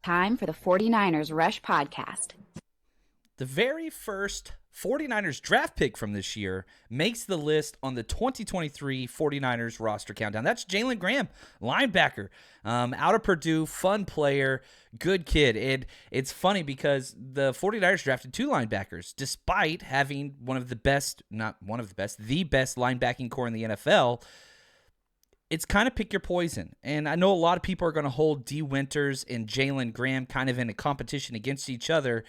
Time for the 49ers Rush Podcast. The very first 49ers draft pick from this year makes the list on the 2023 49ers roster countdown. That's Jalen Graham, linebacker, out of Purdue, fun player, good kid. And it's funny because the 49ers drafted two linebackers, despite having the best linebacking core in the NFL. It's kind of pick your poison. And I know a lot of people are going to hold D. Winters and Jalen Graham kind of in a competition against each other,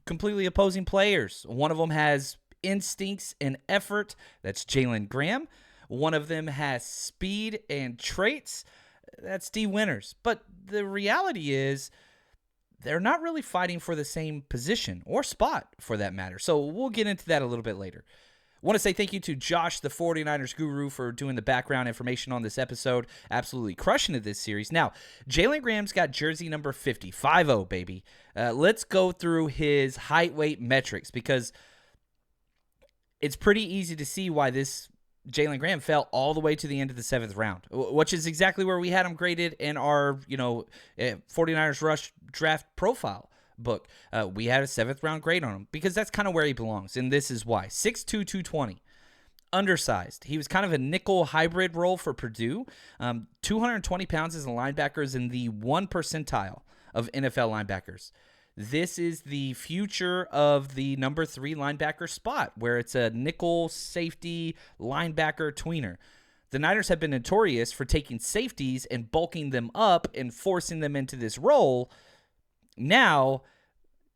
completely opposing players. One of them has instincts and effort. That's Jalen Graham. One of them has speed and traits. That's D. Winters. But the reality is they're not really fighting for the same position or spot for that matter. So we'll get into that a little bit later. I want to say thank you to Josh, the 49ers guru, for doing the background information on this episode. Absolutely crushing it this series. Now, Jalen Graham's got jersey number 50, 5-0, baby. Let's go through his height, weight metrics because it's pretty easy to see why this Jalen Graham fell all the way to the end of the 7th round, which is exactly where we had him graded in our 49ers Rush draft profile book. We had a 7th round grade on him because that's kind of where he belongs, and this is why. 6'2", 220. Undersized. He was kind of a nickel hybrid role for Purdue. 220 pounds as a linebacker is in the 1 percentile of NFL linebackers. This is the future of the number 3 linebacker spot, where it's a nickel safety linebacker tweener. The Niners have been notorious for taking safeties and bulking them up and forcing them into this role. Now,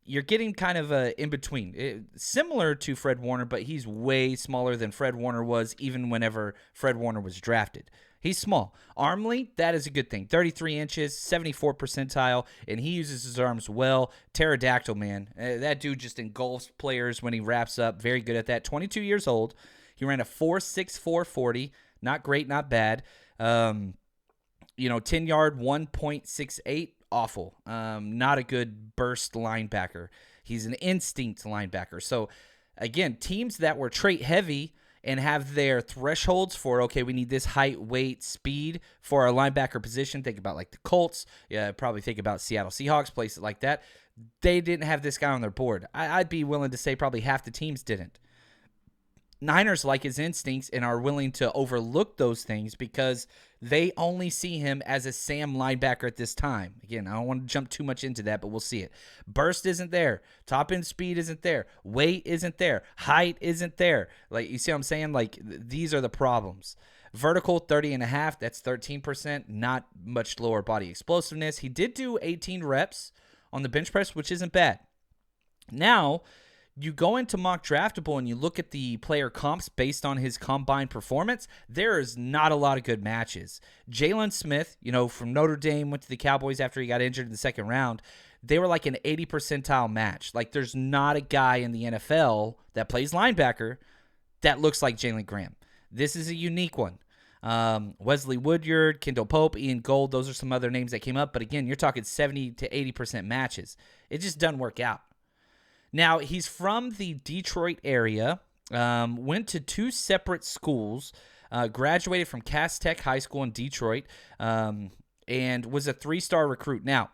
you're getting kind of a in-between. Similar to Fred Warner, but he's way smaller than Fred Warner was even whenever Fred Warner was drafted. He's small. Arm length, that is a good thing. 33 inches, 74 percentile, and he uses his arms well. Pterodactyl, man. That dude just engulfs players when he wraps up. Very good at that. 22 years old. He ran a 4.64 40. Not great, not bad. 10-yard, 1.68. Awful. Not a good burst linebacker. He's an instinct linebacker. So, again, teams that were trait heavy and have their thresholds for, okay, we need this height, weight, speed for our linebacker position. Think about like the Colts. Yeah, probably think about Seattle Seahawks, places like that. They didn't have this guy on their board. I'd be willing to say probably half the teams didn't. Niners like his instincts and are willing to overlook those things because they only see him as a Sam linebacker at this time. Again, I don't want to jump too much into that, but we'll see it. Burst isn't there. Top end speed isn't there. Weight isn't there. Height isn't there. Like, you see what I'm saying? Like, these are the problems. Vertical, 30.5. That's 13%. Not much lower body explosiveness. He did do 18 reps on the bench press, which isn't bad. Now, you go into mock draftable and you look at the player comps based on his combine performance, there is not a lot of good matches. Jalen Smith, from Notre Dame, went to the Cowboys after he got injured in the 2nd round. They were like an 80 percentile match. Like, there's not a guy in the NFL that plays linebacker that looks like Jalen Graham. This is a unique one. Wesley Woodyard, Kendall Pope, Ian Gold, those are some other names that came up. But again, you're talking 70 to 80% matches. It just doesn't work out. Now, he's from the Detroit area, went to 2 separate schools, graduated from Cass Tech High School in Detroit, and was a 3-star recruit. Now,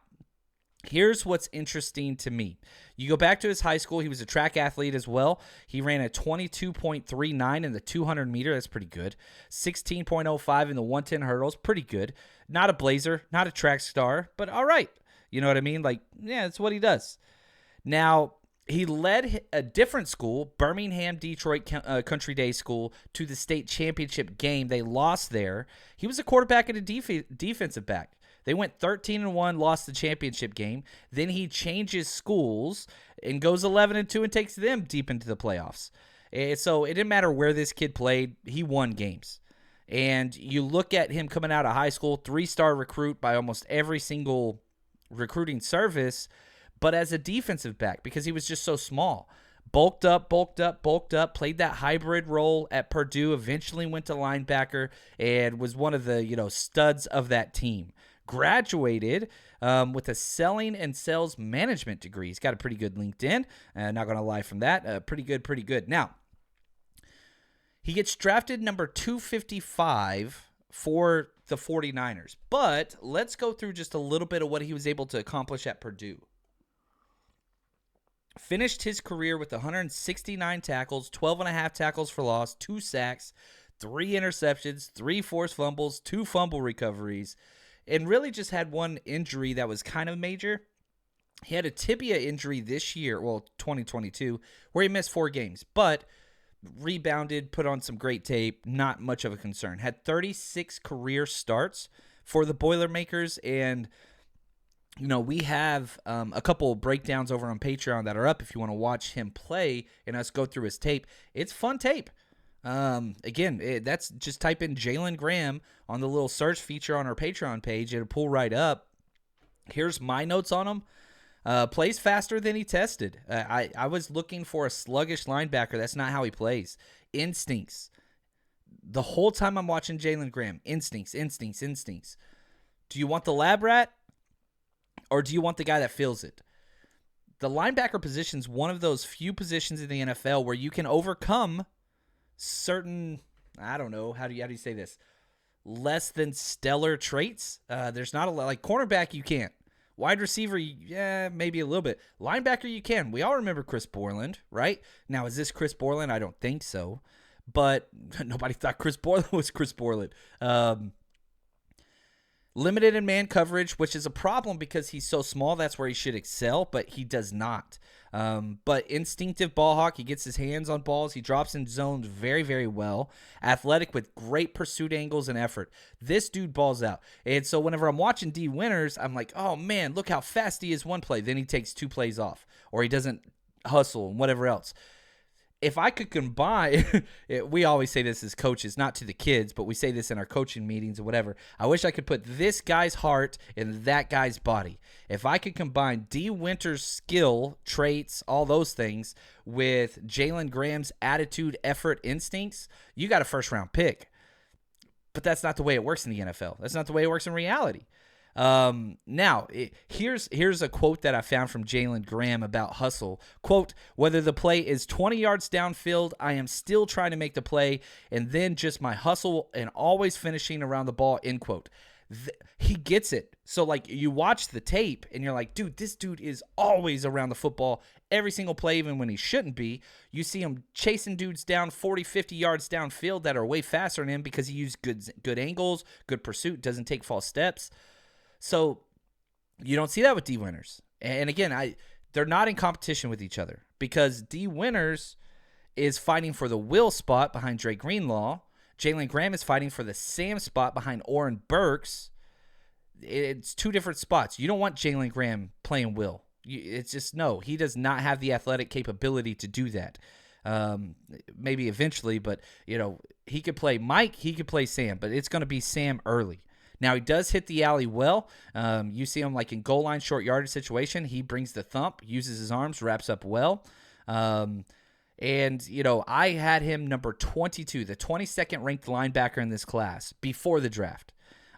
here's what's interesting to me. You go back to his high school, he was a track athlete as well. He ran a 22.39 in the 200 meter. That's pretty good. 16.05 in the 110 hurdles. Pretty good. Not a blazer, not a track star, but all right. You know what I mean? Like, yeah, that's what he does. Now, he led a different school, Birmingham Detroit Country Day School, to the state championship game. They lost there. He was a quarterback and a defensive back. They went 13-1, lost the championship game. Then he changes schools and goes 11-2 and takes them deep into the playoffs. And so it didn't matter where this kid played. He won games. And you look at him coming out of high school, 3-star recruit by almost every single recruiting service, but as a defensive back because he was just so small. Bulked up, played that hybrid role at Purdue, eventually went to linebacker, and was one of the studs of that team. Graduated with a selling and sales management degree. He's got a pretty good LinkedIn. Not going to lie from that. Pretty good. Now, he gets drafted number 255 for the 49ers. But let's go through just a little bit of what he was able to accomplish at Purdue. Finished his career with 169 tackles, 12.5 tackles for loss, 2 sacks, 3 interceptions, 3 forced fumbles, 2 fumble recoveries, and really just had one injury that was kind of major. He had a tibia injury this year, 2022, where he missed 4 games, but rebounded, put on some great tape, not much of a concern. Had 36 career starts for the Boilermakers, and we have a couple breakdowns over on Patreon that are up if you want to watch him play and us go through his tape. It's fun tape. That's just type in Jalen Graham on the little search feature on our Patreon page. It'll pull right up. Here's my notes on him. Plays faster than he tested. I was looking for a sluggish linebacker. That's not how he plays. Instincts. The whole time I'm watching Jalen Graham, instincts. Do you want the lab rat? Or do you want the guy that feels it? The linebacker position is one of those few positions in the NFL where you can overcome certain, I don't know, how do you say this? Less than stellar traits. There's not a lot. Like cornerback, you can't. Wide receiver, yeah, maybe a little bit. Linebacker, you can. We all remember Chris Borland, right? Now, is this Chris Borland? I don't think so. But nobody thought Chris Borland was Chris Borland. Limited in man coverage, which is a problem because he's so small. That's where he should excel, but he does not. But instinctive ball hawk. He gets his hands on balls. He drops in zones very, very well. Athletic with great pursuit angles and effort. This dude balls out. And so whenever I'm watching D Winters, I'm like, oh, man, look how fast he is one play. Then he takes 2 plays off, or he doesn't hustle and whatever else. If I could combine, we always say this as coaches, not to the kids, but we say this in our coaching meetings or whatever. I wish I could put this guy's heart in that guy's body. If I could combine D. Winter's skill, traits, all those things with Jalen Graham's attitude, effort, instincts, you got a first-round pick. But that's not the way it works in the NFL. That's not the way it works in reality. Here's a quote that I found from Jalen Graham about hustle. Quote, whether the play is 20 yards downfield, I am still trying to make the play, and then just my hustle and always finishing around the ball, end quote. He gets it. So, like, you watch the tape, and you're like, dude, this dude is always around the football every single play, even when he shouldn't be. You see him chasing dudes down 40, 50 yards downfield that are way faster than him because he used good angles, good pursuit, doesn't take false steps. So you don't see that with D. Winters. And again, they're not in competition with each other because D. Winters is fighting for the Will spot behind Dre Greenlaw. Jalen Graham is fighting for the Sam spot behind Oren Burks. It's 2 different spots. You don't want Jalen Graham playing Will. It's just, no, he does not have the athletic capability to do that. Maybe eventually, but, he could play Mike, he could play Sam, but it's going to be Sam early. Now, he does hit the alley well. You see him like in goal line, short yardage situation. He brings the thump, uses his arms, wraps up well. I had him number 22, the 22nd ranked linebacker in this class before the draft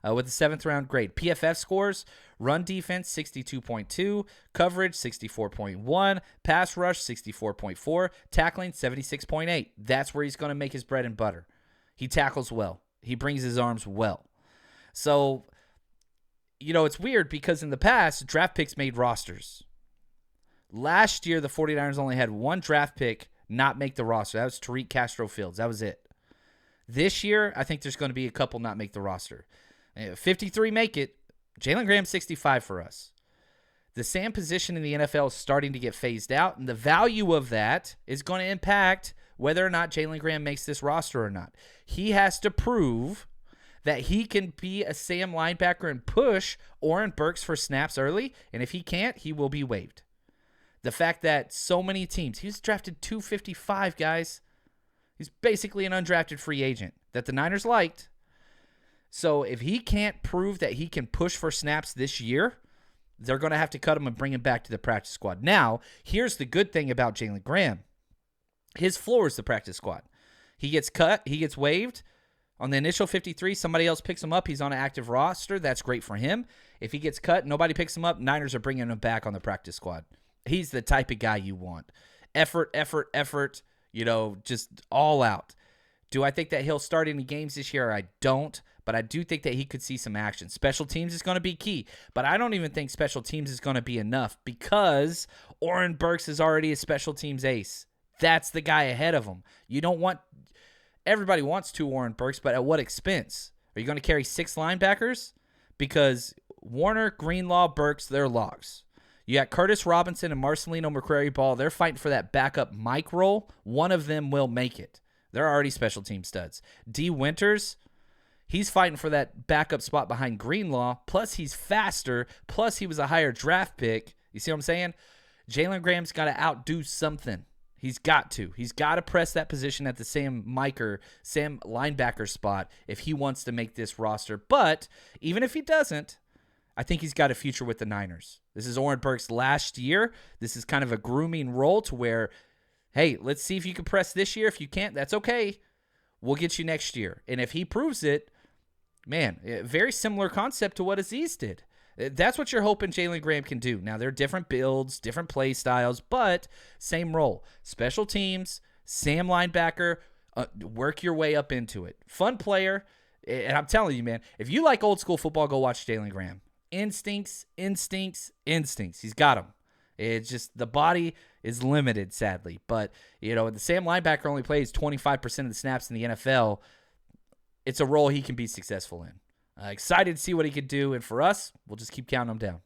with a 7th round grade. PFF scores, run defense 62.2, coverage 64.1, pass rush 64.4, tackling 76.8. That's where he's going to make his bread and butter. He tackles well. He brings his arms well. So, it's weird because in the past, draft picks made rosters. Last year, the 49ers only had 1 draft pick not make the roster. That was Tariq Castro-Fields. That was it. This year, I think there's going to be a couple not make the roster. 53 make it. Jalen Graham, 65 for us. The Sam position in the NFL is starting to get phased out, and the value of that is going to impact whether or not Jalen Graham makes this roster or not. He has to prove that he can be a Sam linebacker and push Oren Burks for snaps early, and if he can't, he will be waived. The fact that so many teams, he was drafted 255, guys. He's basically an undrafted free agent that the Niners liked. So if he can't prove that he can push for snaps this year, they're going to have to cut him and bring him back to the practice squad. Now, here's the good thing about Jalen Graham. His floor is the practice squad. He gets cut, he gets waived. On the initial 53, somebody else picks him up. He's on an active roster. That's great for him. If he gets cut, nobody picks him up. Niners are bringing him back on the practice squad. He's the type of guy you want. Effort, just all out. Do I think that he'll start any games this year? I don't. but I do think that he could see some action. Special teams is going to be key, but I don't even think special teams is going to be enough because Oren Burks is already a special teams ace. That's the guy ahead of him. You don't want – everybody wants 2 Oren Burks, but at what expense? Are you going to carry 6 linebackers? Because Warner, Greenlaw, Burks, they're logs. You got Curtis Robinson and Marcelino McCrary-Ball. They're fighting for that backup Mike role. One of them will make it. They're already special team studs. D. Winters, he's fighting for that backup spot behind Greenlaw. Plus, he's faster. Plus, he was a higher draft pick. You see what I'm saying? Jalen Graham's got to outdo something. He's got to. He's got to press that position at the Sam linebacker spot if he wants to make this roster. But even if he doesn't, I think he's got a future with the Niners. This is Oren Burks' last year. This is kind of a grooming role to where, hey, let's see if you can press this year. If you can't, that's okay. We'll get you next year. And if he proves it, man, very similar concept to what Aziz did. That's what you're hoping Jalen Graham can do. Now, they're different builds, different play styles, but same role. Special teams, Sam linebacker, work your way up into it. Fun player. And I'm telling you, man, if you like old school football, go watch Jalen Graham. Instincts. He's got them. It's just the body is limited, sadly. But, the Sam linebacker only plays 25% of the snaps in the NFL. It's a role he can be successful in. Excited to see what he could do. And for us, we'll just keep counting him down.